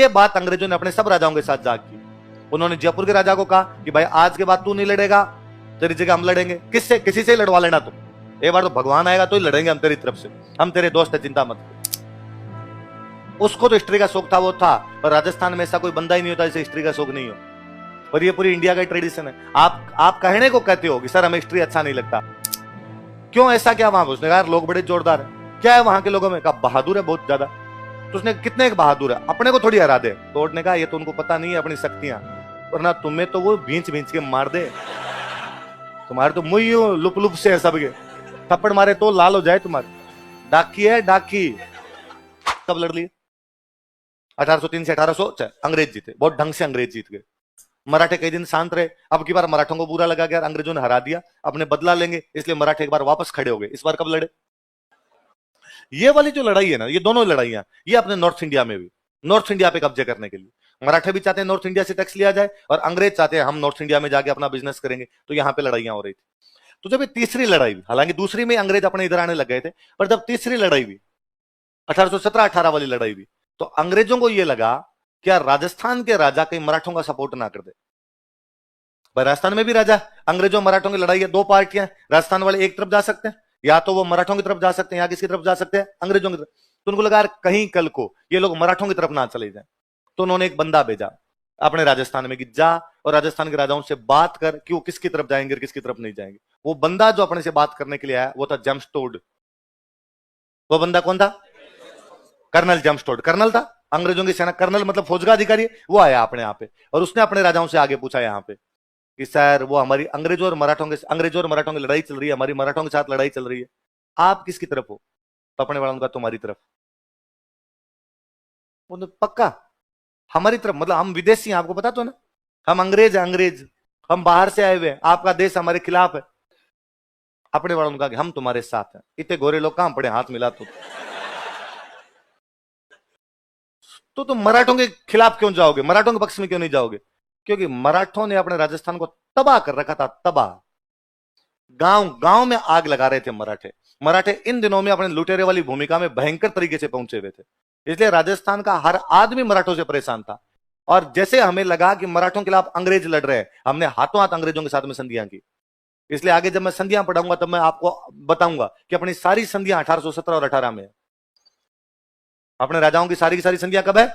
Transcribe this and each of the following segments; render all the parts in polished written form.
ये बात अंग्रेजों ने अपने सब राजाओं के साथ जाग की। उन्होंने जयपुर के राजा को कहा कि भाई आज के बाद तू नहीं लड़ेगा, तेरी जगह हम लड़ेंगे। किससे? किसी से ही लड़वा लेना तुम। एक बार तो भगवान आएगा तो ही लड़ेंगे हम तेरी तरफ से, हम तेरे दोस्त है, चिंता मत कर। उसको तो हिस्ट्री का शौक था, वो था, पर राजस्थान में ऐसा कोई बंदा ही नहीं होता जिसे हिस्ट्री का शौक नहीं हो। और ये पूरी इंडिया का ट्रेडिशन है। आप कहने को कहते हो कि सर हमें हिस्ट्री अच्छा नहीं लगता, क्यों, ऐसा क्या वहां? उसने कहा लोग बड़े जोरदार है। क्या है वहां के लोगों में? कहा बहादुर है बहुत ज्यादा। तो उसने कितने एक बहादुर है, अपने को थोड़ी हरा दे। तो ने कहा ये तो उनको पता नहीं है अपनी शक्तियां, वरना तुम्हें तो वो भींच भींच के मार दे। तुम्हारे तो मुंह यूं लुप लुप से है सबके, थप्पड़ मारे तो लाल हो जाए तुम्हारी। डाकी है डाकी। कब लड़ लिए? 1803 से 1800 अंग्रेज जीते, बहुत ढंग से अंग्रेज जीत गए। मराठे कई दिन शांत रहे। अब की बार मराठों को बुरा लगा गया, अंग्रेजों ने हरा दिया, अपने बदला लेंगे, इसलिए मराठे एक बार वापस खड़े हो गए। इस बार कब लड़े? ये वाली जो लड़ाई है ना, ये दोनों लड़ाइयां, ये अपने नॉर्थ इंडिया में भी, नॉर्थ इंडिया पे कब्जे करने के लिए मराठे भी चाहते हैं नॉर्थ इंडिया से टैक्स लिया जाए, और अंग्रेज चाहते हैं हम नॉर्थ इंडिया में जाके अपना बिजनेस करेंगे। तो यहां पे लड़ाइयां हो रही थी। तो जब ये तीसरी लड़ाई हुई, हालांकि दूसरी में अंग्रेज अपने इधर आने लग गए थे, पर जब तीसरी लड़ाई हुई 1817-18 वाली लड़ाई हुई, तो अंग्रेजों को यह लगा क्या राजस्थान के राजा कहीं मराठों का सपोर्ट ना कर दे। राजस्थान में भी राजा, अंग्रेजों मराठों की लड़ाई है, दो पार्टियां, राजस्थान वाले एक तरफ जा सकते हैं, या तो वो मराठों की तरफ जा सकते हैं, या किसकी तरफ जा सकते हैं? अंग्रेजों की तरफ। तो उनको लगा कहीं कल को ये लोग मराठों की तरफ ना चले जाएं। तो उन्होंने एक बंदा भेजा अपने राजस्थान में कि जा और राजस्थान के राजाओं से बात कर कि वो किसकी तरफ जाएंगे और किसकी तरफ नहीं जाएंगे। वो बंदा जो अपने से बात करने के लिए आया वो था जेम्स टोड। वो बंदा कौन था? Colonel James Tod. कर्नल था अंग्रेजों की सेना, कर्नल मतलब फौज का अधिकारी। वो आया अपने यहाँ पे और उसने अपने राजाओं से आगे पूछा यहाँ पे कि सर वो हमारी अंग्रेजों और मराठों की लड़ाई चल रही है, हमारी मराठों के साथ लड़ाई चल रही है, आप किसकी तरफ हो? तो अपने वालों का तुम्हारी तरफ। पक्का हमारी तरफ मतलब हम विदेशी हैं, आपको पता तो ना, हम अंग्रेज हैं, अंग्रेज, हम बाहर से आए हुए हैं, आपका देश हमारे खिलाफ है। अपने वालों ने कहा कि हम तुम्हारे साथ हैं। इतने गोरे लोग कहां पड़े हाथ मिला तो तुम मराठों के खिलाफ क्यों जाओगे, मराठों के पक्ष में क्यों नहीं जाओगे? क्योंकि मराठों ने अपने राजस्थान को तबाह कर रखा था, तबाह। गांव गांव में आग लगा रहे थे मराठे। मराठे इन दिनों में अपने लुटेरे वाली भूमिका में भयंकर तरीके से पहुंचे हुए थे, इसलिए राजस्थान का हर आदमी मराठों से परेशान था। और जैसे हमें लगा कि मराठों के खिलाफ अंग्रेज लड़ रहे हैं, हमने हाथों हाथ अंग्रेजों के साथ में संधियां की। इसलिए आगे जब मैं संधियां पढ़ाऊंगा तब मैं आपको बताऊंगा कि अपनी सारी संधियां 1817 और 18 में है। अपने राजाओं की सारी संधियां कब है?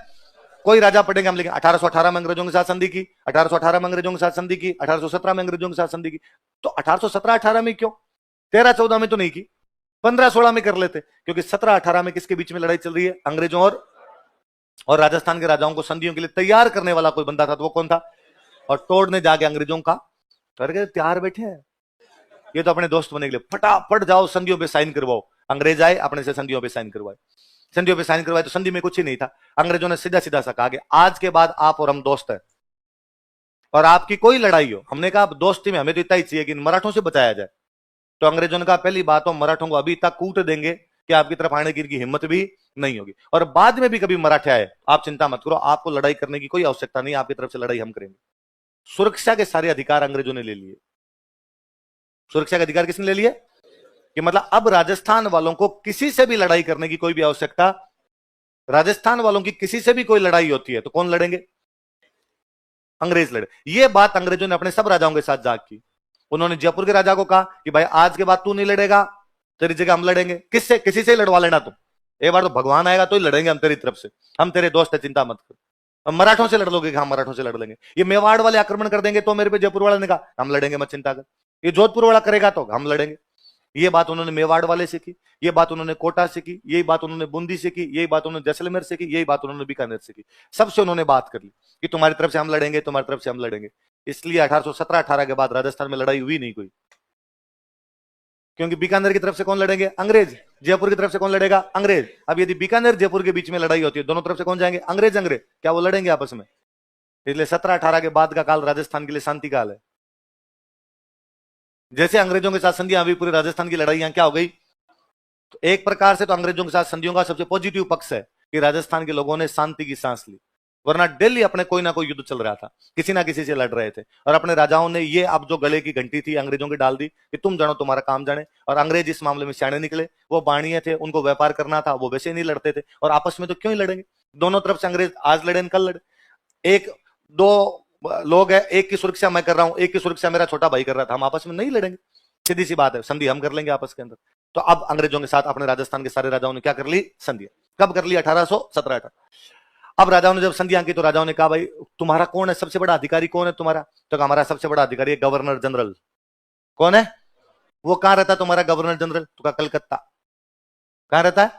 कोई राजा पढ़ेंगे हम, लेकिन 1818 में अंग्रेजों के साथ संधि की, 1818 में अंग्रेजों के साथ संधि की, 1817 में अंग्रेजों के साथ संधि की। तो 1817-18 में क्यों? 13-14 में तो नहीं की, 15-16 में कर लेते, क्योंकि 17-18 में किसके बीच में लड़ाई चल रही है? अंग्रेजों और राजस्थान के राजाओं को संधियों के लिए तैयार करने वाला कोई बंदा था, तो वो कौन था? और टोड ने जाके अंग्रेजों का करके तैयार बैठे हैं, ये तो अपने दोस्त बनने के लिए, फटाफट जाओ संधियों पे साइन करवाओ। अंग्रेज आए अपने से संधियों पे साइन करवाए, संधियों पे साइन करवाए, तो संधि में कुछ ही नहीं था। अंग्रेजों ने सीधा सीधा सा कहा कि आज के बाद आप और हम दोस्त हैं, और आपकी कोई लड़ाई हो, हमने कहा दोस्ती में हमें तो इतना ही चाहिए कि मराठों से बचाया जाए। तो अंग्रेजों ने कहा पहली बात तो मराठों को अभी तक कूट देंगे कि आपकी तरफ आने की हिम्मत भी नहीं होगी, और बाद में भी कभी मराठे आए आप चिंता मत करो, आपको लड़ाई करने की कोई आवश्यकता नहीं, आपकी तरफ से लड़ाई हम करेंगे। सुरक्षा के सारे अधिकार अंग्रेजों ने ले लिए। सुरक्षा के अधिकार किसने ले लिए? कि मतलब अब राजस्थान वालों को किसी से भी लड़ाई करने की कोई भी आवश्यकता, राजस्थान वालों की किसी से भी कोई लड़ाई होती है तो कौन लड़ेंगे? अंग्रेज लड़े। ये बात अंग्रेजों ने अपने सब राजाओं के साथ जाग की। उन्होंने जयपुर के राजा को कहा कि भाई आज के बाद तू नहीं लड़ेगा, तेरी जगह हम लड़ेंगे। किससे? किसी से ही लड़वा लेना तुम। एक बार तो भगवान आएगा तो ही लड़ेंगे हम तेरी तरफ से, हम तेरे दोस्त है, चिंता मत कर। मराठों से लड़ लोगे? हाँ मराठों से लड़ लेंगे। ये मेवाड़ वाले आक्रमण कर देंगे तो मेरे पे जयपुर वाले ने कहा हम लड़ेंगे, मत चिंता कर। ये जोधपुर वाला करेगा तो हम लड़ेंगे। ये बात उन्होंने मेवाड़ वाले से की, ये बात उन्होंने कोटा से की, यही बात उन्होंने बूंदी से की, यही बात उन्होंने जैसलमेर से की, यही बात उन्होंने बीकानेर से की। सबसे उन्होंने बात कर ली कि तुम्हारी तरफ से हम लड़ेंगे, तुम्हारी तरफ से हम लड़ेंगे। इसलिए 1817-18 के बाद राजस्थान में लड़ाई हुई नहीं कोई, क्योंकि बीकानेर की तरफ से कौन लड़ेंगे? अंग्रेज। जयपुर की तरफ से कौन लड़ेगा? अंग्रेज। अब यदि बीकानेर जयपुर के बीच में लड़ाई होती है, दोनों तरफ से कौन जाएंगे? अंग्रेज। अंग्रेज क्या वो लड़ेंगे आपस में? इसलिए 17-18 के बाद का काल राजस्थान के लिए शांति काल है। जैसे अंग्रेजों के साथ संधियां हुई, पूरे राजस्थान की लड़ाइयां क्या हो गई? तो एक प्रकार से तो अंग्रेजों के साथ संधियों का सबसे पॉजिटिव पक्ष है कि राजस्थान के लोगों ने शांति की सांस ली, वरना डेली अपने कोई ना कोई युद्ध चल रहा था, किसी ना किसी से लड़ रहे थे। और अपने राजाओं ने ये अब जो गले की घंटी थी अंग्रेजों की डाल दी कि तुम जानो तुम्हारा काम जाने। और अंग्रेज इस मामले में सियाने निकले, वो बाणिये थे, उनको व्यापार करना था, वो वैसे नहीं लड़ते थे, और आपस में तो क्यों ही लड़ेंगे? दोनों तरफ से अंग्रेज आज लड़े कल लड़े। एक दो लोग है, एक की सुरक्षा मैं कर रहा हूं, एक की सुरक्षा मेरा छोटा भाई कर रहा था, हम आपस में नहीं लड़ेंगे, सीधी सी बात है, संधि हम कर लेंगे आपस के अंदर। तो अब अंग्रेजों के साथ अपने राजस्थान के सारे राजाओं ने क्या कर ली, संधि। कब कर ली, 1817-18। अब राजाओं ने जब संधियां की तो राजाओं ने कहा भाई तुम्हारा कौन है सबसे बड़ा अधिकारी, कौन है तुम्हारा, तो हमारा सबसे बड़ा अधिकारी है गवर्नर जनरल। कौन है वो, कहां रहता है तुम्हारा गवर्नर जनरल, तो कहा कलकत्ता। कहां रहता है,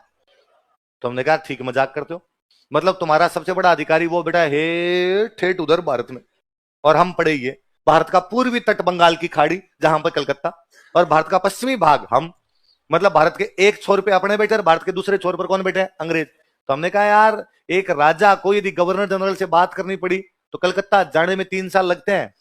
तो हमने कहा ठीक मजाक करते हो, मतलब तुम्हारा सबसे बड़ा अधिकारी वो बेटा है ठेठ उधर भारत में, और हम पड़े ये भारत का पूर्वी तट बंगाल की खाड़ी जहां पर कलकत्ता, और भारत का पश्चिमी भाग हम, मतलब भारत के एक छोर पे अपने बैठे और भारत के दूसरे छोर पर कौन बैठे हैं, अंग्रेज। तो हमने कहा यार एक राजा को यदि गवर्नर जनरल से बात करनी पड़ी तो कलकत्ता जाने में 3 साल लगते हैं,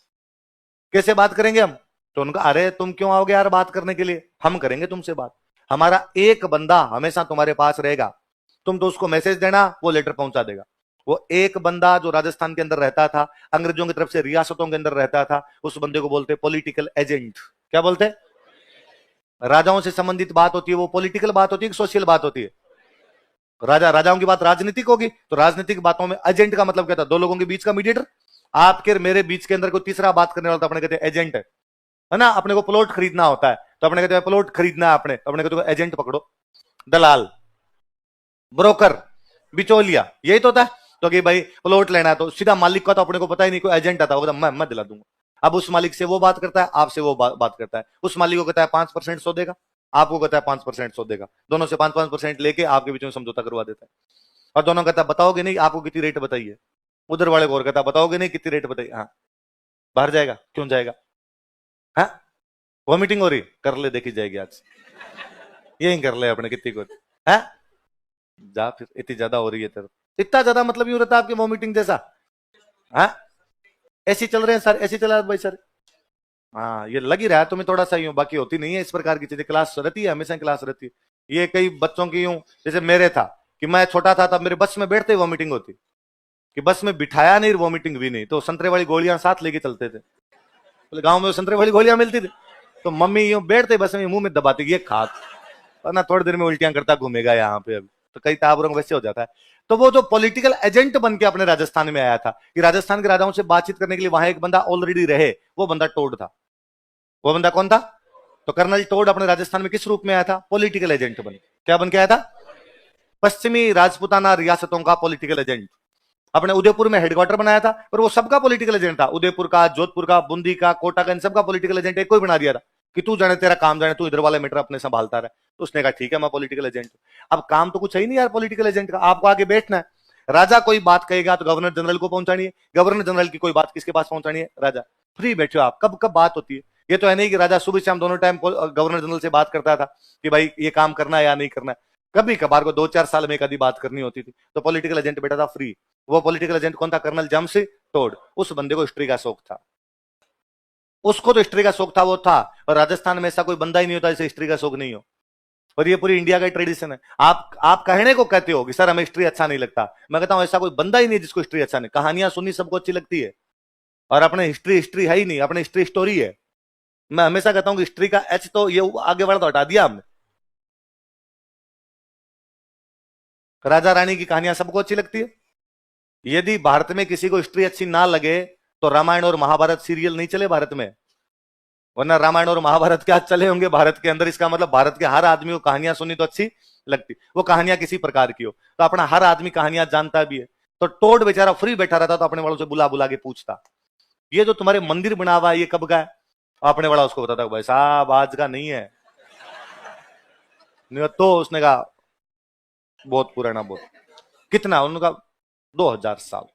कैसे बात करेंगे हम। तो उनका अरे तुम क्यों आओगे यार बात करने के लिए, हम करेंगे तुमसे बात, हमारा एक बंदा हमेशा तुम्हारे पास रहेगा, तुम तो उसको मैसेज देना वो लेटर पहुंचा देगा। वो एक बंदा जो राजस्थान के अंदर रहता था, अंग्रेजों की तरफ से रियासतों के अंदर रहता था, उस बंदे को बोलते पॉलिटिकल एजेंट। क्या बोलते, राजाओं से संबंधित बात होती है वो पॉलिटिकल बात होती है, सोशल बात होती है। राजाओं की बात राजनीतिक होगी तो राजनीतिक बातों में एजेंट का मतलब क्या था, दो लोगों के बीच का मीडिएटर। आपके मेरे बीच के अंदर कोई तीसरा बात करने वाला तो अपने कहते हैं एजेंट है ना। अपने को प्लॉट खरीदना होता है तो अपने कहते हैं प्लॉट खरीदना है, अपने कहते हैं एजेंट पकड़ो, दलाल, ब्रोकर, बिचौलिया, यही तो होता है। तो कि भाई प्लॉट लेना है तो सीधा मालिक का तो अपने को पता ही नहीं, कोई एजेंट आता होगा मैं दिला दूंगा। अब उस मालिक से वो बात करता है, आपसे वो बात करता है, उस मालिक को कहता है 5% सौ देगा, आपको कहता है 5% सौ देगा, दोनों से 5-5% लेके आपके बीच में समझौता करवा देता है। और दोनों कहता है बताओगे नहीं, आपको कितनी रेट बताइए, उधर वाले को और कहता है बताओगे नहीं कितनी रेट बताइए, हाँ बाहर जाएगा, क्यों जाएगा, हाँ वॉमिटिंग हो रही कर ले देखी जाएगी आज, यही कर ले अपने कितनी को है, जा फिर इतनी ज्यादा हो रही है तेरे, इतना ज्यादा मतलब यूं रहता है आपकी वॉमिटिंग जैसा, हाँ ऐसी चल रहे हैं सर, ऐसी चला भाई सर, हाँ ये लग ही रहा है तुम्हें थोड़ा सा यूं, बाकी होती नहीं है इस प्रकार की चीजें, क्लास रहती है हमेशा क्लास रहती है। ये कई बच्चों की यूं, जैसे मेरे था कि मैं छोटा था तब मेरे बस में बैठते ही वॉमिटिंग होती, कि बस में बिठाया नहीं वॉमिटिंग भी नहीं, तो संतरे वाली गोलियां साथ लेके चलते थे, गांव में संतरे वाली गोलियां मिलती थी, तो मम्मी यूं बैठते बस में मुंह में दबाती ये खा, और ना थोड़ी देर में उल्टियां करता घूमेगा यहाँ पे, अभी तो कई ताबरों में वैसे हो जाता है। तो वो जो पॉलिटिकल एजेंट बन के अपने राजस्थान में आया था कि राजस्थान के राजाओं से बातचीत करने के लिए वहां एक बंदा ऑलरेडी रहे, वो बंदा टोड था। वो बंदा कौन था, तो कर्नल टोड अपने राजस्थान में किस रूप में आया था, पॉलिटिकल एजेंट बन, क्या बन के आया था, पश्चिमी राजपूताना रियासतों का पॉलिटिकल एजेंट। अपने उदयपुर में हेडक्वार्टर बनाया था, पर वो सबका पॉलिटिकल एजेंट था, उदयपुर का, जोधपुर का, बूंदी का, कोटा का, इन सबका पॉलिटिकल एजेंट एक कोई बना दिया था कि तू जाने तेरा काम जाने, तू इधर वाले मैटर अपने संभालता रहे। तो उसने कहा ठीक है मैं पॉलिटिकल एजेंट हूं। अब काम तो कुछ है ही नहीं यार पॉलिटिकल एजेंट का, आपको आगे बैठना है, राजा कोई बात कहेगा तो गवर्नर जनरल को पहुंचानी है, गवर्नर जनरल की कोई बात किसके पास पहुंचानी है, राजा। फ्री बैठे हो आप, कब कब बात होती है, ये तो है नहीं कि राजा सुबह शाम दोनों टाइम गवर्नर जनरल से बात करता था कि भाई ये काम करना है या नहीं करना है, कभी कभार को 2-4 साल में कभी बात करनी होती थी, तो पॉलिटिकल एजेंट बैठा था फ्री। वो पॉलिटिकल एजेंट कौन था, कर्नल जम्स टोड। उस बंदे को हिस्ट्री का शौक था, उसको तो हिस्ट्री का शौक था, वो था। और राजस्थान में ऐसा कोई बंदा ही नहीं होता जिसे हिस्ट्री का शौक नहीं हो, और ये पूरी इंडिया का ट्रेडिशन है। आप कहने को कहते हो कि सर हमें हिस्ट्री अच्छा नहीं लगता, मैं कहता हूं ऐसा कोई बंदा ही नहीं जिसको हिस्ट्री अच्छा नहीं, कहानियां सुनी सबको अच्छी लगती है, और अपने हिस्ट्री हिस्ट्री है ही नहीं, अपने हिस्ट्री स्टोरी है। मैं हमेशा कहता हूं कि हिस्ट्री का एच तो ये आगे वाला तो हटा दिया हमने। राजा रानी की कहानियां सबको अच्छी लगती है, यदि भारत में किसी को हिस्ट्री अच्छी ना लगे तो रामायण और महाभारत सीरियल नहीं चले भारत में, वरना रामायण और महाभारत क्या चले होंगे भारत के अंदर। इसका मतलब भारत के हर आदमी को कहानियां सुनी तो अच्छी लगती, वो कहानियां किसी प्रकार की हो, तो अपना हर आदमी कहानियां जानता भी है। तो टोड बेचारा फ्री बैठा रहता तो अपने वालों से बुला बुला के पूछता ये जो तुम्हारे मंदिर बना हुआ है ये कब का है, अपने वाला उसको बताता भाई साहब आज का नहीं है, नहीं तो उसने कहा बहुत पुराना, बहुत कितना, उन्होंने कहा 2000 साल,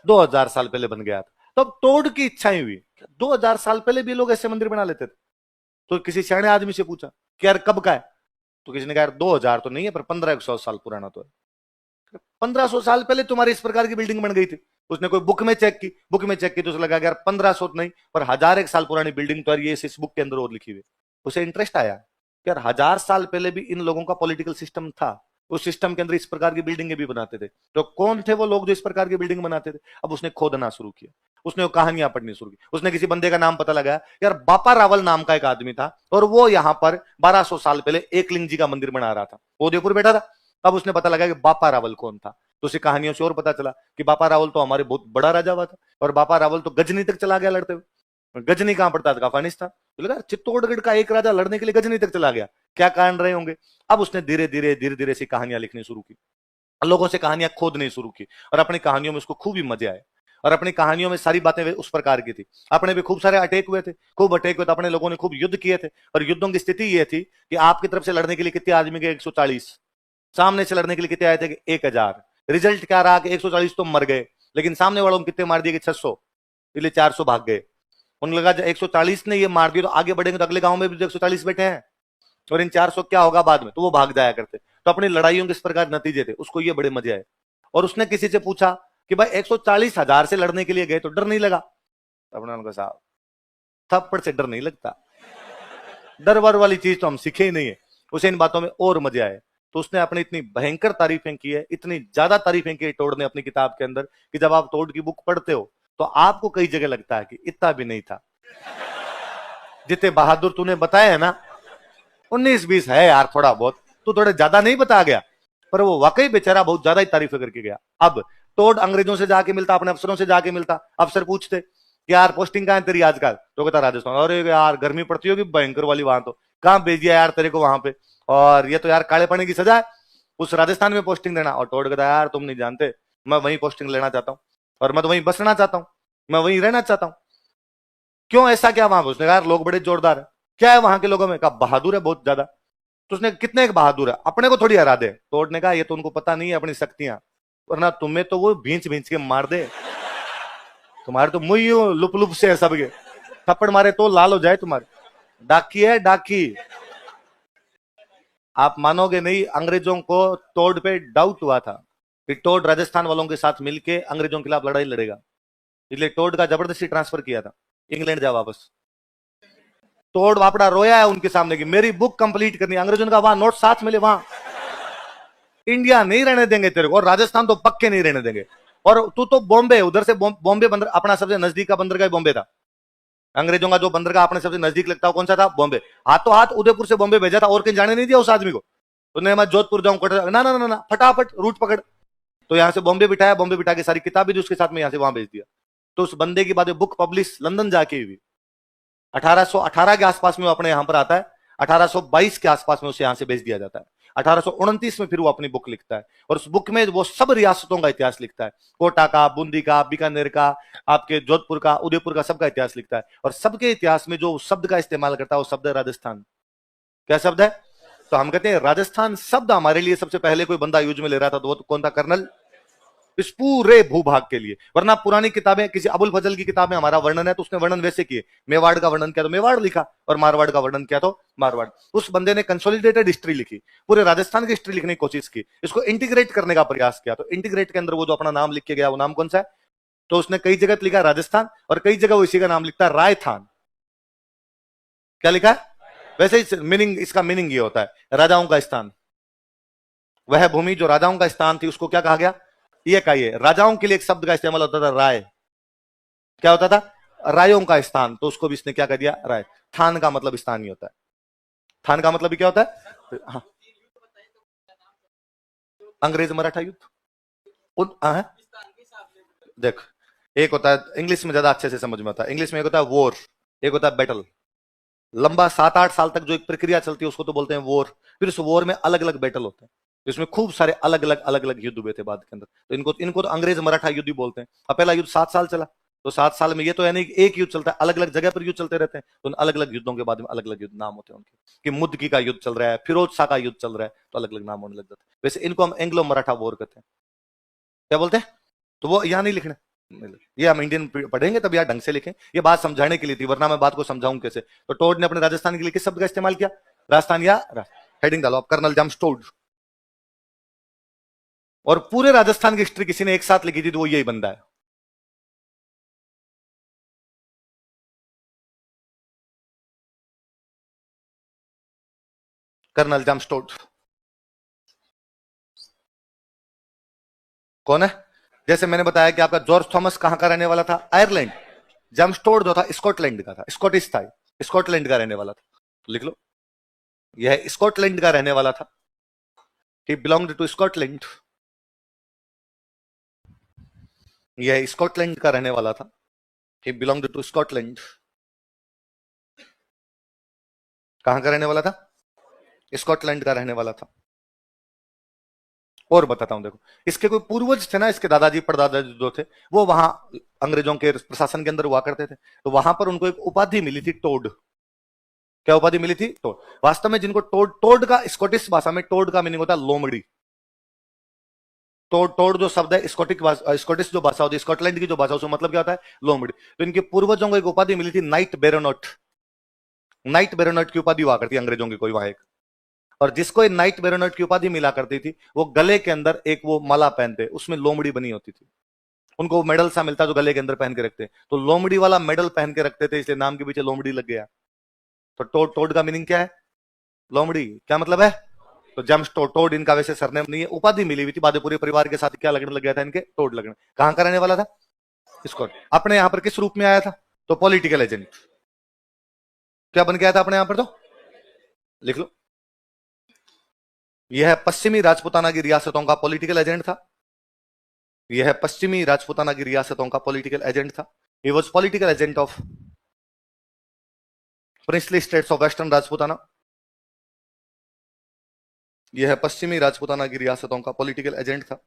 2000 साल पहले बन गया था। तो टोड की इच्छाएं हुई 2000 साल पहले भी लोग ऐसे मंदिर बना लेते थे। तो किसी सियाणे आदमी से पूछा कि यार कब का है, तो किसी ने कहा 2000 तो नहीं है पर 1500 साल पुराना तो है। 1500 साल पहले तुम्हारी इस प्रकार की बिल्डिंग बन गई थी। उसने कोई बुक में चेक की, बुक में चेक की तो उसे लगा यार 1500 तो नहीं पर 1001 साल पुरानी बिल्डिंग तो ये इस बुक के अंदर और लिखी हुई। उसे इंटरेस्ट आया कि यार 1000 साल पहले भी इन लोगों का पॉलिटिकल सिस्टम था, उस सिस्टम के अंदर इस प्रकार की बिल्डिंगें भी बनाते थे, तो कौन थे वो लोग जो इस प्रकार की बिल्डिंग बनाते थे। अब उसने खोदना शुरू किया, उसने वो कहानियां पढ़नी शुरू की, उसने किसी बंदे का नाम पता लगाया, यार बापा रावल नाम का एक आदमी था और वो यहाँ पर 1200 साल पहले एकलिंग जी का मंदिर बना रहा था, वो उदयपुर बैठा था। अब उसने पता लगा कि बापा रावल कौन था, तो उसे कहानियों से और पता चला कि बापा रावल तो हमारे बहुत बड़ा राजा हुआ था, और बापा रावल तो गजनी तक चला गया लड़ते हुए। गजनी कहां पड़ता था? अफगानिस्तान। तो लगा चित्तौड़गढ़ का एक राजा लड़ने के लिए गजनी तक चला गया, क्या कारण रहे होंगे? अब उसने धीरे धीरे धीरे धीरे से कहानियां लिखनी शुरू की, लोगों से कहानियां खोदनी शुरू की, और अपनी कहानियों में उसको खूब ही मजे आए। और अपनी कहानियों में सारी बातें उस प्रकार की थी। अपने भी खूब सारे अटैक हुए थे, खूब अटैक हुए थे, अपने लोगों ने खूब युद्ध किए थे। और युद्धों की स्थिति यह थी कि आपकी तरफ से लड़ने के लिए कितने आदमी के? 140। सामने से लड़ने के लिए कितने आए थे? 1000। रिजल्ट क्या रहा कि 140 तो मर गए, लेकिन सामने वालों को कितने मार दिए? 600। इसलिए 400 भाग गए। उन लगा 140 ने ये मार दिया तो आगे बढ़ेंगे तो अगले गांव में भी 140 बैठे हैं, और इन 400 क्या होगा बाद में, तो वो भाग जाया करते। तो अपनी लड़ाइयों के इस प्रकार नतीजे थे, उसको ये बड़े मजे आए। और उसने किसी से पूछा कि भाई 140,000 से लड़ने के लिए गए तो डर नहीं लगा? अपने उनका साहब थप्पड़ से डर नहीं लगता, डर वर वाली चीज तो हम सीखे ही नहीं है। उसे इन बातों में और मजे आए। तो उसने अपनी इतनी भयंकर तारीफें की है, इतनी ज्यादा तारीफें की टोड ने अपनी किताब के अंदर, कि जब आप टोड की बुक पढ़ते हो तो आपको कई जगह लगता है कि इतना भी नहीं था। जितने बहादुर तूने बताया है ना, 19-20 है यार, थोड़ा बहुत तू थोड़ा ज्यादा नहीं बता गया, पर वो वाकई बेचारा बहुत ज्यादा ही तारीफें करके गया। अब टोड अंग्रेजों से जाके मिलता, अपने अफसरों से जाके मिलता, अफसर पूछते कि यार पोस्टिंग कहां है तेरी आजकल? तो कहता राजस्थान। अरे यार गर्मी पड़ती होगी भयंकर वाली वहां, तो कहां भेज दिया यार तेरे को वहां पे? और ये तो यार काले पड़ने की सजा है, उस राजस्थान में पोस्टिंग देना। और टोड कहता यार तुम नहीं जानते, मैं वहीं पोस्टिंग लेना चाहता हूँ, और मैं तो वहीं बसना चाहता हूँ, मैं वहीं रहना चाहता हूँ। क्यों, ऐसा क्या वहां? उसने कहा यार लोग बड़े जोरदार है। क्या है वहां के लोगों में? कहा बहादुर है बहुत ज्यादा। तो उसने कितने एक बहादुर है, अपने को थोड़ी हरा दे। टोड ने कहा ये तो उनको पता नहीं है अपनी शक्तियां, वरना तुम्हें तो वो भींच भींच के मार दे। तुम्हारे तो मुंह यूं लुप लुप से है सबके, थप्पड़ मारे तो लाल हो जाए तुम्हारे। डाकी है डाकी। आप मानोगे नहीं, अंग्रेजों को टोड पे डाउट हुआ था कि टोड राजस्थान वालों के साथ मिलके अंग्रेजों के खिलाफ लड़ाई लड़ेगा, इसलिए टोड का जबरदस्ती ट्रांसफर किया था, इंग्लैंड जा वापस। तोड़ वापड़ा रोया है उनके सामने कि मेरी बुक कंप्लीट करनी। अंग्रेजों का वहां नोट साथ मिले, वहां इंडिया नहीं रहने देंगे तेरे को, और राजस्थान तो पक्के नहीं रहने देंगे। और तू तो बॉम्बे, उधर से बॉम्बे बंदर, अपना सबसे नजदीक का बंदरगाह बॉम्बे था। अंग्रेजों का जो बंदरगाह अपने सबसे नजदीक लगता है कौन सा था? बॉम्बे। हाथों हाथ उदयपुर से बॉम्बे भेजा था, और कहीं जाने नहीं दिया उस आदमी को। उन्हें मैं जोधपुर जाऊं, ना ना ना ना, फटाफट रूट पकड़। तो यहां से बॉम्बे बिठाया, बॉम्बे बिठा के सारी किताबें जो उसके साथ में यहां से वहां भेज दिया। तो उस बंदे की बाद बुक पब्लिश लंदन जाके हुई। 1818 के आसपास में वो अपने यहां पर आता है, 1822 के आसपास में उसे यहां से भेज दिया जाता है। 1829 में फिर वो अपनी बुक लिखता है, और उस बुक में वो सब रियासतों का इतिहास लिखता है, कोटा का, बूंदी का, बीकानेर का, आपके जोधपुर का, उदयपुर का, सबका इतिहास लिखता है। और सबके इतिहास में जो शब्द का इस्तेमाल करता है वो शब्द है राजस्थान। क्या शब्द है? तो हम कहते हैं राजस्थान शब्द हमारे लिए सबसे पहले कोई बंदा यूज में ले रहा था तो वो तो कौन था? कर्नल, इस पूरे भूभाग के लिए। वरना पुरानी किताबें, किसी अबुल फजल की किताब में हमारा वर्णन है तो उसने वर्णन वैसे किए, मेवाड़ का वर्णन किया तो मेवाड़ लिखा, और मारवाड़ का वर्णन किया तो मारवाड़। उस बंदे ने कंसोलिडेटेड हिस्ट्री लिखी, पूरे राजस्थान की हिस्ट्री लिखने की कोशिश की, इसको इंटीग्रेट करने का प्रयास किया। तो इंटीग्रेट के अंदर वो जो अपना नाम लिख के गया वो नाम कौन सा है? तो उसने कई जगह लिखा राजस्थान, और कई जगह वो इसी का नाम लिखता है रायथान। क्या लिखा है? वैसे ही मीनिंग, इसका मीनिंग ये होता है राजाओं का स्थान। वह भूमि जो राजाओं का स्थान थी उसको क्या कहा गया? ये कहिए, राजाओं के लिए एक शब्द का इस्तेमाल होता था राय। क्या होता था? रायों का स्थान, तो उसको भी इसने क्या कर दिया? राय। थान का मतलब स्थान ही होता है। थान का मतलब भी क्या होता है? हाँ, अंग्रेज मराठा युद्ध। देख, एक होता है इंग्लिश में ज्यादा अच्छे से समझ में आता है, इंग्लिश में एक होता है वॉर, एक होता है बैटल। लंबा 7-8 साल तक जो एक प्रक्रिया चलती है उसको तो बोलते हैं वॉर। फिर उस वॉर में अलग अलग बैटल होते हैं, जिसमें खूब सारे अलग अलग युद्ध हुए थे बाद के अंदर। तो इनको इनको तो अंग्रेज मराठा युद्ध ही बोलते हैं। अब पहला युद्ध 7 साल चला, तो 7 साल में ये तो है नहीं कि एक युद्ध चलता है, अलग अलग जगह पर युद्ध चलते रहते हैं। तो अलग अलग युद्धों के बाद में अलग अलग युद्ध नाम होते हैं उनके, कि मुद्दकी का युद्ध चल रहा है, फिरोज शाह का युद्ध चल रहा है, तो अलग अलग नाम होने लग जाते हैं। वैसे इनको हम एंग्लो मराठा वॉर कहते हैं। क्या बोलते हैं? तो वो यहाँ नहीं लिखना, ये हम इंडियन पढ़ेंगे तब यार ढंग से लिखें, ये बात समझाने के लिए थी, वरना मैं बात को समझाऊं कैसे? तो टोड ने अपने राजस्थान के लिए किस शब्द का इस्तेमाल किया? राजस्थान, या हेडिंग डालो आप, कर्नल जेम्स टोड। और पूरे राजस्थान की हिस्ट्री किसी ने एक साथ लिखी थी तो वो यही बंदा है। कर्नल जेम्स टोड कौन है? जैसे मैंने बताया कि आपका जॉर्ज थॉमस कहां का रहने वाला था? आयरलैंड। जेम्स टोड जो था स्कॉटलैंड का था, स्कॉटिश था, स्कॉटलैंड का रहने वाला था। तो लिख लो, यह स्कॉटलैंड का रहने वाला था, ही बिलोंग्ड टू स्कॉटलैंड। यह स्कॉटलैंड का रहने वाला था। ही बिलोंग्ड टू स्कॉटलैंड। कहां का रहने वाला था? स्कॉटलैंड का रहने वाला था। और बताता हूं, देखो इसके कोई पूर्वज थे ना, इसके दादाजी परदादाजी जो थे वो वहां अंग्रेजों के प्रशासन के अंदर हुआ करते थे, तो वहां पर उनको एक उपाधि मिली थी, टोड। क्या उपाधि मिली थी? टोड। वास्तव में जिनको टोड, टोड का स्कॉटिश भाषा में टोड का मीनिंग होता है लोमड़ी। टोड, टोड जो शब्द है स्कॉटिश जो भाषा होती है, स्कॉटलैंड की जो भाषा, उसमें मतलब क्या होता है? लोमड़ी। तो इनके पूर्वजों को एक उपाधि मिली थी, नाइट बेरोनट। नाइट बेरोनट की उपाधि हुआ करती है अंग्रेजों की कोई वहां एक। और जिसको नाइट बेरोनट की उपाधि मिला करती थी, वो गले के अंदर एक वो माला पहनते, उसमें लोमड़ी बनी होती थी। उनको मेडल सा मिलता जो गले के अंदर पहन के रखते, तो लोमड़ी वाला मेडल पहन के रखते थे, इसलिए नाम के पीछे लोमड़ी लग गया। तो टोड, टोड का मीनिंग क्या है? लोमड़ी। क्या मतलब है? तो जेम्स टोड, टोड इनका वैसे सरनेम नहीं है, उपाधि मिली हुई थी बाद में पूरे परिवार के साथ क्या लगने लग गया था इनके? टोड लगने। कहां का रहने वाला था? इसको अपने यहां पर किस रूप में आया था? तो पॉलिटिकल एजेंट। क्या बन गया था अपने यहां पर? तो लिख लो, यह पश्चिमी राजपूताना की रियासतों का पॉलिटिकल एजेंट था। यह पश्चिमी राजपूताना की रियासतों का पॉलिटिकल एजेंट था। He was political agent of princely states of western Rajputana. यह पश्चिमी राजपूताना की रियासतों का पॉलिटिकल एजेंट था।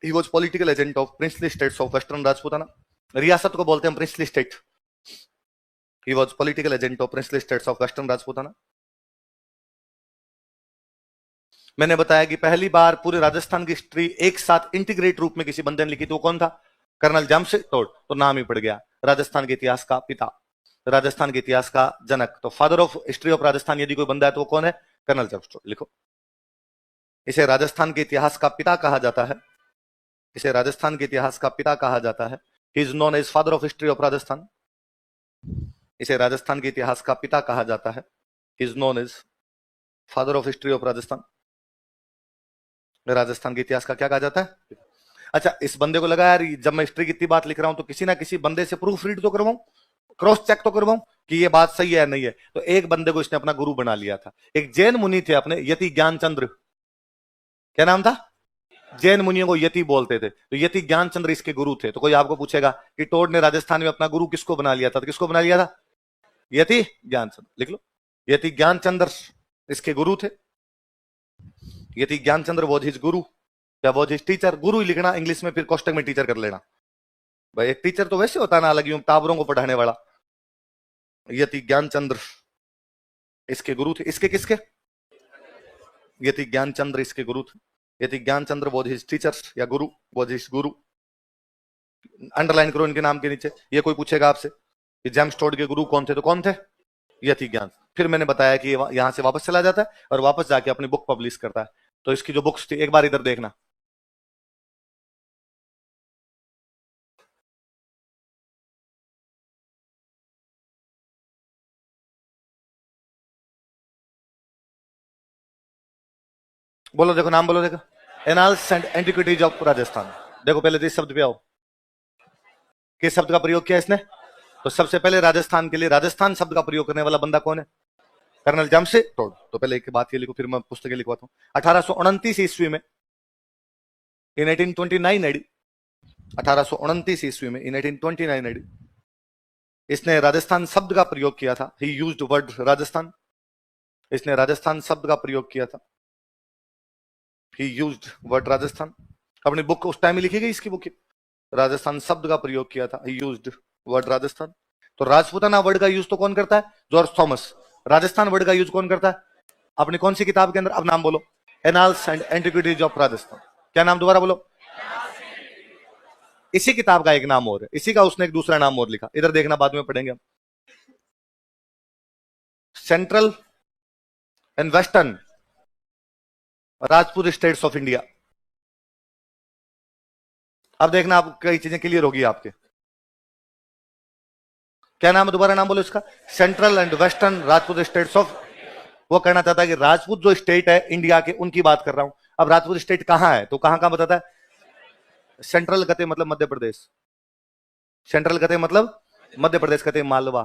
He was political agent of princely states of western Rajputana. रियासत को बोलते हैं princely state. He was political agent of princely states of western Rajputana. मैंने बताया कि पहली बार पूरे राजस्थान की हिस्ट्री एक साथ इंटीग्रेट रूप में किसी बंदे ने लिखी, तो कौन था? Colonel Jamshed Tod. तो नाम ही पड़ गया, राजस्थान के इतिहास का पिता, राजस्थान के इतिहास का जनक। तो father of history of Rajasthan यदि कोई बंदा है तो वो कौन है? Colonel Jamshed Tod. लिखो, इसे राजस्थान के इतिहास का पिता कहा जाता है। इसे राजस्थान के इतिहास का पिता कहा जाता है। He is known as father of history of Rajasthan. इसे राजस्थान के इतिहास का पिता कहा जाता है। He is known as father of history of Rajasthan. Rajasthan के इतिहास का क्या कहा जाता है? अच्छा, इस बंदे को लगा यार जब मैं हिस्ट्री की इतनी बात लिख रहा हूं तो किसी ना किसी बंदे से प्रूफ रीड तो करवाऊं, क्रॉस चेक तो करवाऊं कि ये बात सही है या नहीं है। तो एक बंदे को इसने अपना गुरु बना लिया था। एक जैन मुनि थे अपने, यति ज्ञानचंद्र। क्या नाम था? जैन मुनियों को यति बोलते थे, तो यति ज्ञानचंद्र इसके गुरु थे। तो कोई आपको पूछेगा कि टोड ने राजस्थान में अपना गुरु किसको बना लिया था, तो किसको बना लिया था? यति ज्ञानचंद्र। लिख लो, यति ज्ञानचंद्र इसके गुरु थे। यति ज्ञानचंद्र वॉज हिज गुरु। क्या वॉज हिज टीचर? गुरु ही लिखना इंग्लिश में, फिर कोष्टक में टीचर कर लेना। भाई एक टीचर तो वैसे होता है ना, अलग यूं टाबरों को पढ़ाने वाला। यति ज्ञानचंद्र इसके गुरु थे। इसके किसके? यति ज्ञानचंद्र इसके गुरु थे। यति ज्ञानचंद्र वॉज हिज टीचर या गुरु, वॉज हिज गुरु। अंडरलाइन करो इनके नाम के नीचे। ये कोई पूछेगा आपसे कि जेम्स टोड के गुरु कौन थे, तो कौन थे? यति ज्ञान। फिर मैंने बताया कि ये यहां से वापस चला जाता है और वापस जाके अपनी बुक पब्लिश करता है। तो इसकी जो बुक्स थी, एक बार इधर देखना। बोलो, देखो नाम बोलो, देखो, annals and antiquities of Rajasthan. देखो पहले तो इस शब्द पे आओ, किस शब्द का प्रयोग किया इसने? तो सबसे पहले राजस्थान के लिए राजस्थान शब्द का प्रयोग करने वाला बंदा कौन है? Colonel Jamshed Tod. तो पहले एक बात ये लिखो, फिर मैं पुस्तकें लिखवाता हूँ। 1829 ईस्वी में, इन 1829 एडी, 1829 ईस्वी में, इन 1829 एडी, इसने राजस्थान शब्द का प्रयोग किया था। He used word Rajasthan. इसने राजस्थान शब्द का प्रयोग किया था। He used word Rajasthan. अपनी बुक उस टाइम में लिखी गई इसकी बुक, राजस्थान शब्द का प्रयोग किया था। He used word Rajasthan. तो राजपूताना वर्ड का यूज तो कौन करता है? George Thomas. राजस्थान वर्ड का यूज कौन करता है? अपनी कौन सी किताब के अंदर? अब नाम बोलो, annals and antiquities of Rajasthan. क्या नाम? दोबारा बोलो। इसी किताब का एक नाम और है, इसी का उसने एक दूसरा नाम और लिखा, इधर देखना, बाद में पढ़ेंगे हम। Central and western Rajput states of India. अब देखना, आप कई चीजें क्लियर होगी आपके। क्या नाम है? दोबारा नाम बोलो इसका। Central and western Rajput states of. वो कहना चाहता है कि राजपूत जो स्टेट है इंडिया के, उनकी बात कर रहा हूं। अब राजपूत स्टेट कहां है, तो कहां कहां बताता है? सेंट्रल कहते मतलब मध्य प्रदेश। सेंट्रल कहते मतलब मध्य प्रदेश, कहते मालवा।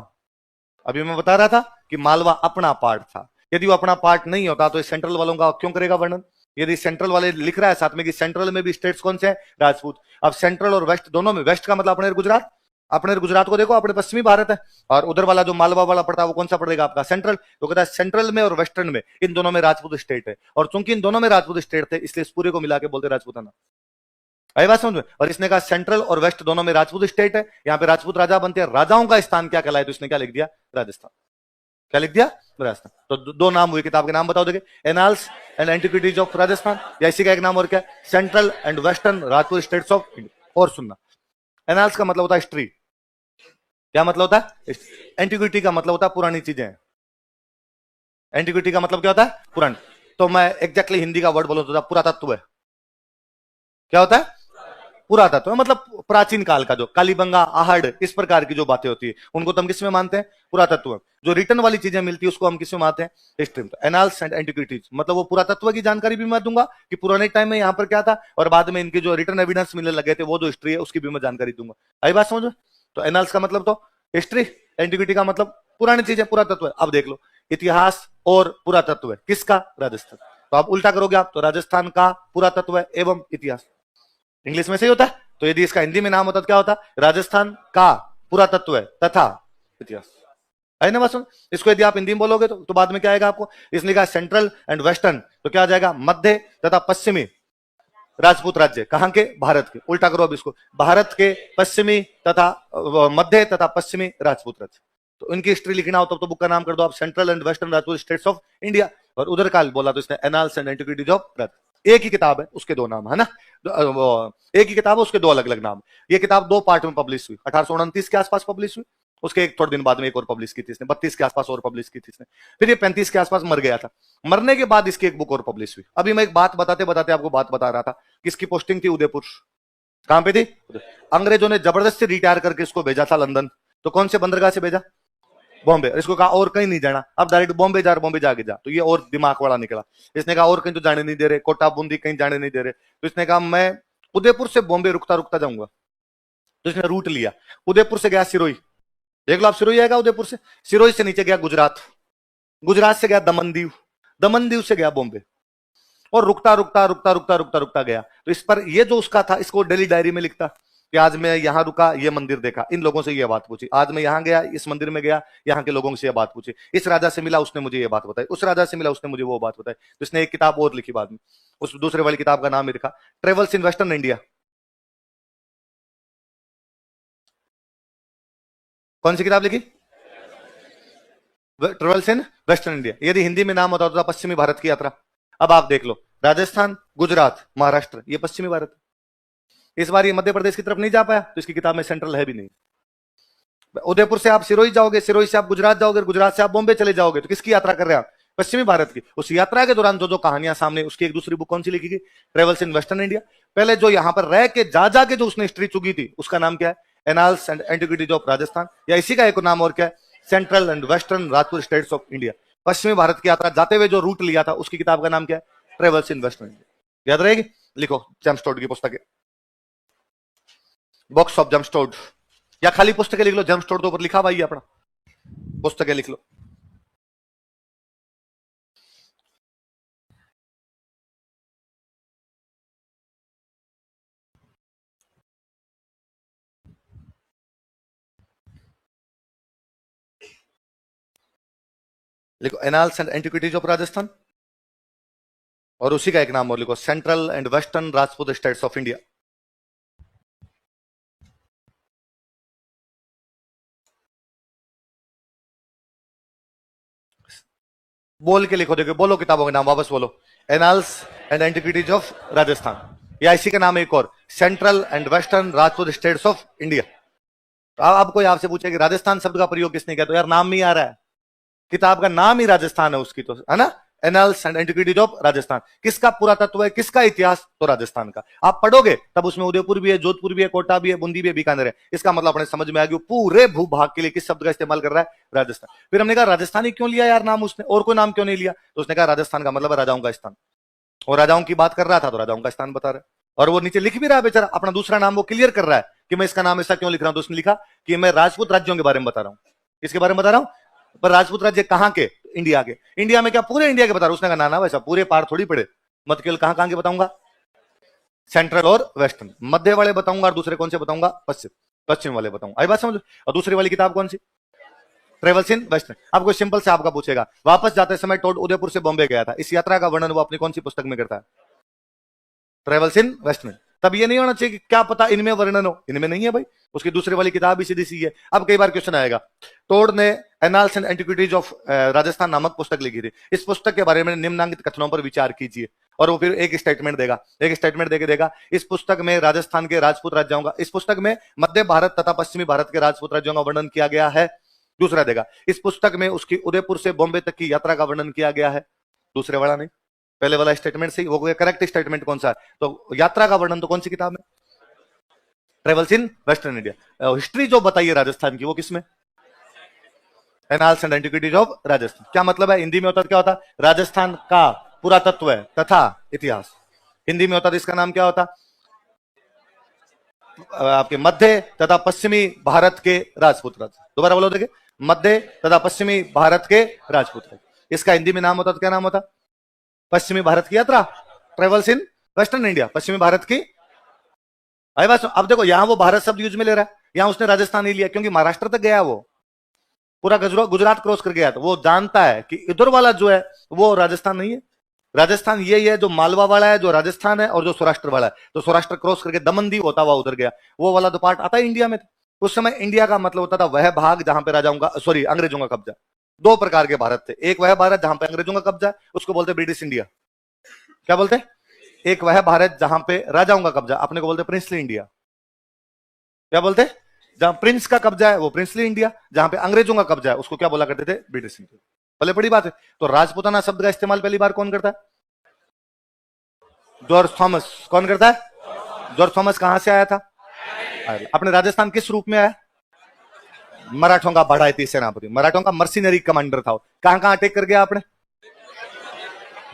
अभी मैं बता रहा था कि मालवा अपना पार्ट था। यदि वो अपना पार्ट नहीं होता तो सेंट्रल वालों का क्यों करेगा वर्णन? यदि सेंट्रल वाले लिख रहा है साथ में कि सेंट्रल में भी स्टेट्स कौन से हैं, राजपूत। अब सेंट्रल और वेस्ट दोनों में, वेस्ट का मतलब अपने गुजरात, अपने गुजरात को देखो, अपने पश्चिमी भारत है, और उधर वाला जो मालवा वाला पड़ता है वो कौन सा पड़ेगा आपका, सेंट्रल। तो कहता है सेंट्रल में और वेस्टर्न में, इन दोनों में राजपूत स्टेट है, और चूंकि इन दोनों में राजपूत स्टेट थे इसलिए इस पूरे को मिला के बोलते राजपूताना। आई बात समझ में। और इसने कहा सेंट्रल और वेस्ट दोनों में राजपूत स्टेट है, यहाँ पे राजपूत राजा बनते हैं, राजाओं का स्थान क्या कहलाए, तो इसने क्या लिख दिया, राजस्थान। क्या लिख दिया, राजस्थान। तो दो नाम हुए, किताब के नाम बताओ देखे, annals and antiquities of Rajasthan, या इसी का एक नाम और क्या, central and western Rajput states of India. और सुनना, एनाल्स का मतलब होता है हिस्ट्री, क्या मतलब होता है, एंटिक्विटी का मतलब होता है पुरानी चीजें, एंटिक्विटी का मतलब क्या होता है, पुरानी। तो मैं एग्जैक्टली हिंदी का वर्ड बोलूं तो पुरातत्व है, क्या होता है, पुरातत्व मतलब प्राचीन काल का, जो कालीबंगा, आहड़, इस प्रकार की जो बातें होती है उनको तो हम किस में मानते हैं, पुरातत्व। जो रिटर्न वाली चीजें मिलती है उसको हम किस में मानते हैं, हिस्ट्री में। एनाल्स एंड एंटिक्विटीज मतलब वो पुरातत्व की जानकारी भी मैं दूंगा कि पुराने टाइम में यहाँ पर क्या था, और बाद में इनके जो रिटर्न एविडेंस मिलने लगे थे वो जो हिस्ट्री है उसकी भी मैं जानकारी दूंगा। आई बात समझ। तो एनाल्स का मतलब तो हिस्ट्री, एंटिक्विटी का मतलब पुरानी चीजें, पुरातत्व है। अब देख लो, इतिहास और पुरातत्व है किसका, राजस्थान। तो आप उल्टा करोगे आप, तो राजस्थान का पुरातत्व है एवं इतिहास, इंग्लिश में सही होता है। तो यदि इसका हिंदी में नाम होता तो क्या होता, राजस्थान का पुरातत्व है तथा इतिहास, है ना। बस इसको यदि आप हिंदी में बोलोगे तो बाद में क्या आएगा आपको, इसने कहा सेंट्रल एंड वेस्टर्न, तो क्या आ जाएगा, मध्य तथा पश्चिमी राजपूत राज्य, कहां के, भारत के। उल्टा करो अब इसको, भारत के पश्चिमी तथा मध्य तथा पश्चिमी राजपूत राज्य। तो इनकी हिस्ट्री लिखना हो तो बुक का नाम कर दो आप, central and western Rajput states of India. और उधर काल बोला तो इसने annals and antiquities of Rajasthan. एक ही किताब है उसके दो नाम है ना, एक ही किताब है उसके दो अलग अलग नाम। ये किताब दो पार्ट में पब्लिश हुई, 1829 के आसपास पब्लिश हुई, उसके एक थोड़े दिन बाद में एक और पब्लिश की थी इसने, 32 के आसपास और पब्लिश की थी इसने, फिर ये 35 के आसपास मर गया था। मरने के बाद इसकी एक बुक और पब्लिश हुई। अभी मैं एक बात बताते बताते आपको बात बता रहा था, किसकी पोस्टिंग थी, उदयपुर। कहां पे थी, अंग्रेजों ने जबरदस्ती रिटायर करके इसको भेजा था लंदन। तो कौन से बंदरगाह से भेजा, बॉम्बे। इसको कहा और कहीं नहीं जाना, अब डायरेक्ट बॉम्बे जा, बॉम्बे जाके जा। तो ये और दिमाग वाला निकला, इसने कहा और कहीं तो जाने नहीं दे रहे, कोटा बूंदी कहीं जाने नहीं दे रहे, तो इसने कहा मैं उदयपुर से बॉम्बे रुकता रुकता जाऊंगा। तो इसने रूट लिया, उदयपुर से गया सिरोही, देख लो आप, सिरोही आएगा उदयपुर से, सिरोही से नीचे गया गुजरात, गुजरात से गया दमन दीव, दमन दीव से गया बॉम्बे, और रुकता रुकता रुकता रुकता रुकता रुकता गया। तो इस पर ये जो उसका था, इसको डेली डायरी में लिखता कि आज मैं यहां रुका, ये मंदिर देखा, इन लोगों से ये बात पूछी, आज मैं यहां गया, इस मंदिर में गया, यहाँ के लोगों से ये बात पूछी, इस राजा से मिला, उसने मुझे ये बात बताई, उस राजा से मिला, उसने मुझे वो बात बताई। तो इसने एक किताब और लिखी बाद में, उस दूसरे वाली किताब का नाम ही लिखा ट्रेवल्स इन वेस्टर्न इंडिया। कौन सी किताब लिखी, ट्रेवल्स इन वेस्टर्न इंडिया। यदि हिंदी में नाम होता तो पश्चिमी भारत की यात्रा। अब आप देख लो, राजस्थान, गुजरात, महाराष्ट्र, ये पश्चिमी भारत। इस बार ये मध्य प्रदेश की तरफ नहीं जा पाया, तो इसकी किताब में सेंट्रल है भी नहीं। उदयपुर से आप सिरोही जाओगे, सिरोही से आप गुजरात जाओगे, गुजरात से आप बॉम्बे चले जाओगे, तो किसकी यात्रा कर रहे हैं आप, पश्चिमी भारत की। उस यात्रा के दौरान जो जो कहानियां सामने, उसकी एक दूसरी बुक कौन सी लिखी गई, ट्रेवल्स इन वेस्टर्न इंडिया। पहले जो यहां पर रह के जा जाके जो उसने हिस्ट्री चुकी थी, उसका नाम क्या है, annals and antiquities of Rajasthan, या इसी का एक नाम और क्या है, central and western Rajput states of India. पश्चिमी भारत की यात्रा जाते हुए जो रूट लिया था, उसकी किताब का नाम क्या है, ट्रेवल्स इन वेस्टर्न इंडिया। याद रहेगी, लिखो, जेम्स टोड की पुस्तक है, बॉक्स ऑफ जेम्स टोड, या खाली पुस्तकें लिख लो, जेम्स टोड तो ऊपर लिखा भाई अपना, पुस्तकें लिख लो। लिखो annals and antiquities of Rajasthan, और उसी का एक नाम और लिखो, central and western Rajput states of India. बोल के लिखो, देखो बोलो किताबों के नाम वापस बोलो, annals and antiquities of Rajasthan, या इसी का नाम एक और, central and western Rajput states of India. तो अब कोई आपसे पूछे कि राजस्थान शब्द का प्रयोग किसने किया, तो यार नाम नहीं आ रहा है, किताब का नाम ही राजस्थान है उसकी, तो है ना, annals and antiquities of Rajasthan. किसका पुरातत्व है, किसका इतिहास, तो राजस्थान का। आप पढ़ोगे तब उसमें उदयपुर भी है, जोधपुर भी है, कोटा भी है, बूंदी भी है, बीकानेर है। इसका मतलब अपने समझ में आ गया, पूरे भूभाग के लिए किस शब्द का इस्तेमाल कर रहा है, राजस्थान। फिर हमने कहा राजस्थानी क्यों लिया यार नाम उसने, और कोई नाम क्यों नहीं लिया, तो उसने कहा राजस्थान का मतलब है राजाओं का स्थान, और राजाओं की बात कर रहा था तो राजाओं का स्थान बता रहा है। और वो नीचे लिख भी रहा है बेचारा, अपना दूसरा नाम वो क्लियर कर रहा है कि मैं इसका नाम ऐसा क्यों लिख रहा हूं। तो उसने लिखा कि मैं राजपूत राज्यों के बारे में बता रहा हूं। किसके बारे में बता रहा हूं, पर राजपूत राज्य कहां के, इंडिया के। इंडिया में क्या पूरे इंडिया के बता रहा हूं। उसने कहा ना ना वैसा पूरे पार थोड़ी पड़े, मध्य केवल कहां कहां के बताऊंगा, सेंट्रल और वेस्टर्न। मध्य वाले बताऊंगा और दूसरे कौन से बताऊंगा, पश्चिम, पश्चिम वाले बताऊंगा। आई बात समझ। और दूसरी वाली किताब कौन सी, ट्रेवल्स इन वेस्टर्न। आपको सिंपल से आपका पूछेगा, वापस जाते समय टोड उदयपुर से बॉम्बे गया था, इस यात्रा का वर्णन वो अपनी कौन सी पुस्तक में करता है, ट्रेवल्स इन वेस्टर्न। तब ये नहीं होना चाहिए कि क्या पता इनमें वर्णन हो, इनमें नहीं है भाई, उसकी दूसरी वाली किताब भी सीधी सी है। अब कई बार क्वेश्चन आएगा, टोड ने annals and antiquities of Rajasthan नामक पुस्तक लिखी थी, इस पुस्तक के बारे में निम्नलिखित कथनों पर विचार कीजिए। और वो फिर एक स्टेटमेंट देगा, एक स्टेटमेंट देके देगा, इस पुस्तक में राजस्थान के राजपूत राज्यों का, इस पुस्तक में मध्य भारत तथा पश्चिमी भारत के राजपूत राज्यों का वर्णन किया गया है। दूसरा देगा, इस पुस्तक में उसकी उदयपुर से बॉम्बे तक की यात्रा का वर्णन किया गया है। दूसरे वाला नहीं, पहले वाला स्टेटमेंट सही। वो करेक्ट स्टेटमेंट कौन सा है, तो यात्रा का वर्णन तो कौन सी किताब में, travels in western India. History जो बताइए राजस्थान की, वो किसमें, annals and antiquities of Rajasthan. क्या मतलब है, हिंदी में होता क्या होता, राजस्थान का पुरातत्व है तथा इतिहास। हिंदी में होता तो इसका नाम क्या होता, आपके मध्य तथा पश्चिमी भारत के राजपूत राज्य। दोबारा बोलो, देखिए, मध्य तथा पश्चिमी भारत के राजपूत राज्य, इसका हिंदी में नाम होता तो क्या नाम होता, पश्चिमी भारत की यात्रा, ट्रेवल्स इन वेस्टर्न इंडिया, पश्चिमी भारत की। आई बात। अब देखो, यहां वो भारत शब्द यूज में ले रहा है, यहां उसने राजस्थान नहीं लिया, क्योंकि महाराष्ट्र तक गया, वो पूरा गुजरात क्रॉस कर गया, तो वो जानता है कि इधर वाला जो है वो राजस्थान नहीं है। राजस्थान ये है जो मालवा वाला है, जो राजस्थान है, और जो सौराष्ट्र वाला है, तो सौराष्ट्र क्रॉस करके दमनदीप होता हुआ उधर गया, वो वाला तो पार्ट आता है इंडिया में। उस समय इंडिया का मतलब होता था वह भाग जहां पे राजाओं का, सॉरी, अंग्रेजों का कब्जा। दो प्रकार के भारत थे, एक वह भारत जहां पे अंग्रेजों का कब्जा, उसको बोलते ब्रिटिश इंडिया। क्या बोलते, एक वह भारत जहां पे राजाओं का कब्जा, अपने को बोलते प्रिंसली इंडिया। क्या बोलते, जहां प्रिंस का कब्जा है वो प्रिंसली इंडिया, जहां पे अंग्रेजों का कब्जा है उसको क्या बोला करते थे, ब्रिटिश इंडिया। भले बड़ी बात है। तो राजपूताना शब्द का इस्तेमाल पहली बार कौन करता है, जॉर्ज थॉमस। कौन करता है, जॉर्ज थॉमस। कहां से आया था, अपने राजस्थान किस रूप में आया, मराठों का बढ़ाई सेनापति, मराठों का मर्सिनरी कमांडर था। कहां कहां अटैक कर गया आपने,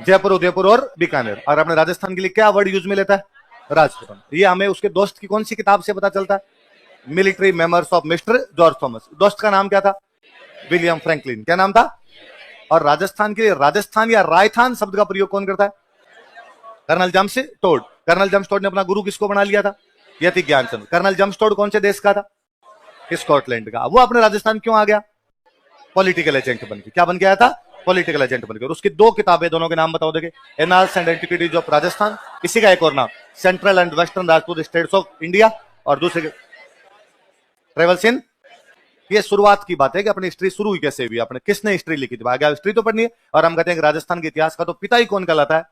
जयपुर, उदयपुर और बीकानेर। और अपने राजस्थान के लिए क्या वर्ड यूज में लेता है, राजपूताना। ये हमें उसके दोस्त की कौन सी किताब से पता चलता है, military memoirs of mister George Thomas. दोस्त का नाम क्या था, विलियम फ्रैंकलिन। क्या नाम था। और राजस्थान के लिए राजस्थान या रायथान शब्द का प्रयोग कौन करता है, कर्नल जम्सटोड। कर्नल जम्सटोड ने अपना गुरु किसको बना लिया था, यति ज्ञानचंद। कर्नल जम्सटोड कौन से देश का था, स्कॉटलैंड का। वो अपने राजस्थान क्यों आ गया, पॉलिटिकल एजेंट बन के। क्या बन गया था, पॉलिटिकल एजेंट बनकर। उसकी दो किताबें, दोनों के नाम बताओ, देखे, annals and antiquities of Rajasthan, इसी का एक और नाम central and western Rajput states of India, और दूसरे ट्रेवल्स इन। ये शुरुआत की बात है कि अपनी हिस्ट्री शुरू हुई कैसे हुई, अपने किसने हिस्ट्री लिखी थी, आगे हिस्ट्री तो पढ़नी है। और हम कहते हैं कि राजस्थान के इतिहास का तो पिता ही कौन कहलाता है,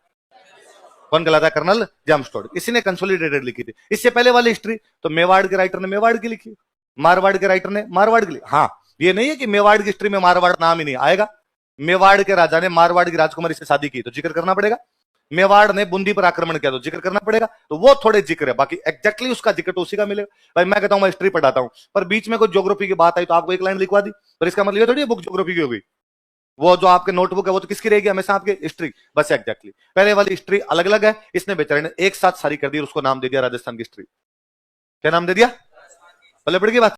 कौन कहलाता है, कर्नल जम्सटोड। इसी ने कंसोलिडेटेड लिखी थी। इससे पहले वाली हिस्ट्री तो मेवाड़ के राइटर ने मेवाड़ की लिखी, मारवाड़ के राइटर ने मारवाड़ की लिखी। हाँ, ये नहीं है कि मेवाड़ की हिस्ट्री में मारवाड़ नाम ही नहीं आएगा। मेवाड़ के राजा ने मारवाड़ की राजकुमारी से शादी की तो जिक्र करना पड़ेगा, मेवाड़ ने बूंदी पर आक्रमण किया तो जिक्र करना पड़ेगा। तो वो थोड़े जिक्र है, बाकी एग्जैक्टली उसका जिक्र तो उसी का मिलेगा। भाई मैं कहता हूं मैं हिस्ट्री पढ़ाता हूं, पर बीच में कोई ज्योग्राफी की बात आई तो आपको एक लाइन लिखवा दी, पर इसका मतलब ये थोड़ी बुक ज्योग्राफी की होगी। वो जो आपके नोटबुक है वो तो किसकी रहेगी, हमेशा आपकी हिस्ट्री। बस एग्जैक्टली पहले वाली हिस्ट्री अलग अलग है, इसने बेचारे ने एक साथ सारी कर दी और उसको नाम दे दिया राजस्थान की हिस्ट्री। क्या नाम दे दिया, पहले पड़ गई बात।